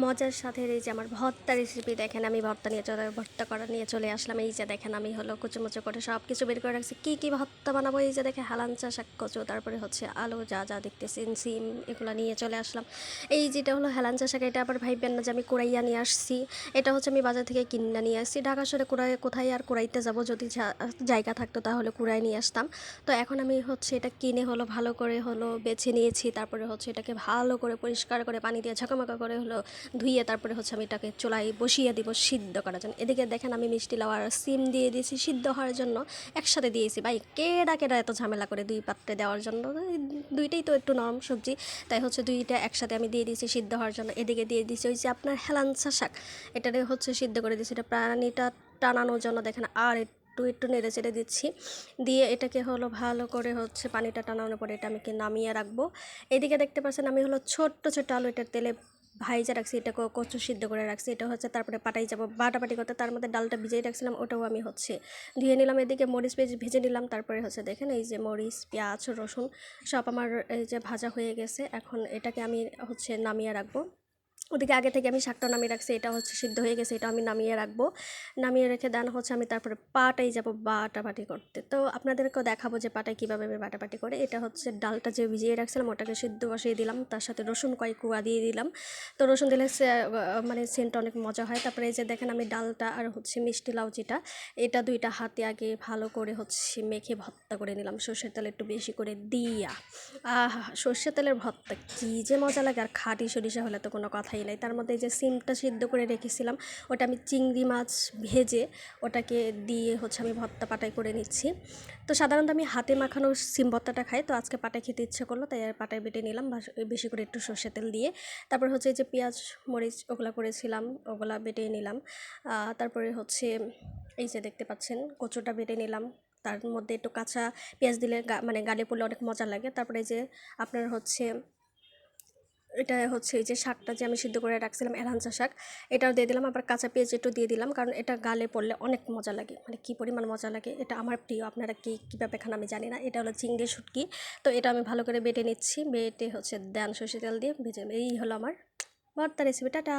মজার সাথে এই যে আমার ভর্তা রেসিপি দেখেন, আমি ভর্তা করা নিয়ে চলে আসলাম। এই যে দেখেন আমি হলো কুচো করে সব কিছু বের করে রাখছি, কী কী ভর্তা বানাবো। এই যে দেখে হালাঞ্চা শাক, কচু, তারপরে হচ্ছে আলু, যা যা দেখতেছেন, সিম, এগুলো নিয়ে চলে আসলাম। এই যেটা হলো হেলাঞ্চা শাক, এটা আবার ভাইবেন না যে আমি কুড়াইয়া নিয়ে আসছি। এটা হচ্ছে আমি বাজার থেকে কিনে নিয়ে আসছি। ঢাকা শহরে কোথায় আর কুড়াইতে যাব, যদি জায়গা থাকতো তাহলে কুড়াই নিয়ে আসতাম। তো এখন আমি হচ্ছে এটা কিনে হলো ভালো করে হলো বেছে নিয়েছি। তারপরে হচ্ছে এটাকে ভালো করে পরিষ্কার করে পানি দিয়ে ঝাঁকামাকা করে হলো ধুইয়ে তারপরে হচ্ছে আমি এটাকে চুলায় বসিয়ে দিব সিদ্ধ করার জন্য। এদিকে দেখেন আমি মিষ্টি লাউ আর সিম দিয়ে দিয়েছি সিদ্ধ হওয়ার জন্য, একসাথে দিয়েছি। ভাই কেডা কেডা এত ঝামেলা করে দুই পাত্রে দেওয়ার জন্য, দুইটাই তো একটু নরম সবজি, তাই হচ্ছে দুইটা একসাথে আমি দিয়ে দিয়েছি সিদ্ধ হওয়ার জন্য। এদিকে দিয়ে দিয়েছি ওই যে আপনার হেলাঞ্চা শাক, এটারে হচ্ছে সিদ্ধ করে দিয়েছি। এটা প্রাণীটা টানানোর জন্য দেখেন আর একটু একটু নেড়ে চেড়ে দিচ্ছি, দিয়ে এটাকে হলো ভালো করে হচ্ছে পানিটা টানানোর পরে এটা আমি নামিয়ে রাখবো। এদিকে দেখতে পাচ্ছেন আমি হলো ছোট্ট ছোট্ট আলু এটার তেলে ভাইজা রাখছি, এটা কচু সিদ্ধ করে রাখছি। এটা হচ্ছে তারপরে পাটাই যাব বাটাবাটি করতে, তার মধ্যে ডালটা ভিজিয়ে রাখছিলাম, ওটাও আমি হচ্ছে ধুয়ে নিলাম। এদিকে মরিচ ভেজে নিলাম। তারপরে হচ্ছে দেখেন এই যে মরিচ, পেঁয়াজ, রসুন সব আমার এই যে ভাজা হয়ে গেছে। এখন এটাকে আমি হচ্ছে নামিয়ে রাখবো। ওদিকে আগে থেকে আমি শাকটা নামিয়ে রাখছি, এটা হচ্ছে সিদ্ধ হয়ে গেছে, এটা আমি নামিয়ে রাখবো। নামিয়ে রেখে দেন হচ্ছে আমি তারপরে পাটাই যাব বাটাবাটি করতে। তো আপনাদেরকেও দেখাবো যে পাটায় কীভাবে আমি বাটাবাটি করে। এটা হচ্ছে ডালটা যে ভিজিয়ে রাখছিলাম ওটাকে সিদ্ধ বসিয়ে দিলাম, তার সাথে রসুন কয়েক কুয়া দিয়ে দিলাম। তো রসুন দিলে মানে সেন্টটা অনেক মজা হয়। তারপরে এই যে দেখেন আমি ডালটা আর হচ্ছে মিষ্টি লাউ যেটা, এটা দুইটা হাতে আগে ভালো করে হচ্ছে মেখে ভর্তা করে নিলাম, সর্ষের তেল একটু বেশি করে দিয়া। সর্ষের তেলের ভর্তা কী যে মজা লাগে, আর খাঁটি সরিষা হলে তো কোনো কথাই নাই। তার মধ্যে যে সিমটা সিদ্ধ করে রেখেছিলাম, ওটা আমি চিংড়ি মাছ ভেজে ওটাকে দিয়ে হচ্ছে আমি ভর্তা পাটাই করে নিচ্ছি। তো সাধারণত আমি হাতে মাখানো সিম ভর্তাটা খাই, তো আজকে পাটায় খেতে ইচ্ছে করলো তাই আর পাটায় বেটে নিলাম বেশি করে একটু সর্ষের তেল দিয়ে। তারপর হচ্ছে এই যে পেঁয়াজ মরিচ ওগুলা করেছিলাম, ওগুলা বেটে নিলাম। তারপরে হচ্ছে এই যে দেখতে পাচ্ছেন কচুটা বেটে নিলাম, তার মধ্যে একটু কাঁচা পেঁয়াজ দিলে মানে গালে পড়লে অনেক মজা লাগে। তারপরে যে আপনার হচ্ছে এটা হচ্ছে এই যে শাকটা যে আমি সিদ্ধ করে রাখছিলাম হেলাঞ্চা শাক, এটাও দিয়ে দিলাম। আবার কাঁচা পেঁয়াজ একটু দিয়ে দিলাম, কারণ এটা গালে পড়লে অনেক মজা লাগে, মানে কী পরিমাণ মজা লাগে। এটা আমার প্রিয়, আপনারা কীভাবে খান আমি জানি না। এটা হলো চিংড়ি শুটকি। তো এটা আমি ভালো করে বেটে নিচ্ছি, বেটে হচ্ছে দেন সর্ষে তেল দিয়ে ভেজে। এই হলো আমার ভর্তা রেসিপি। টাটা।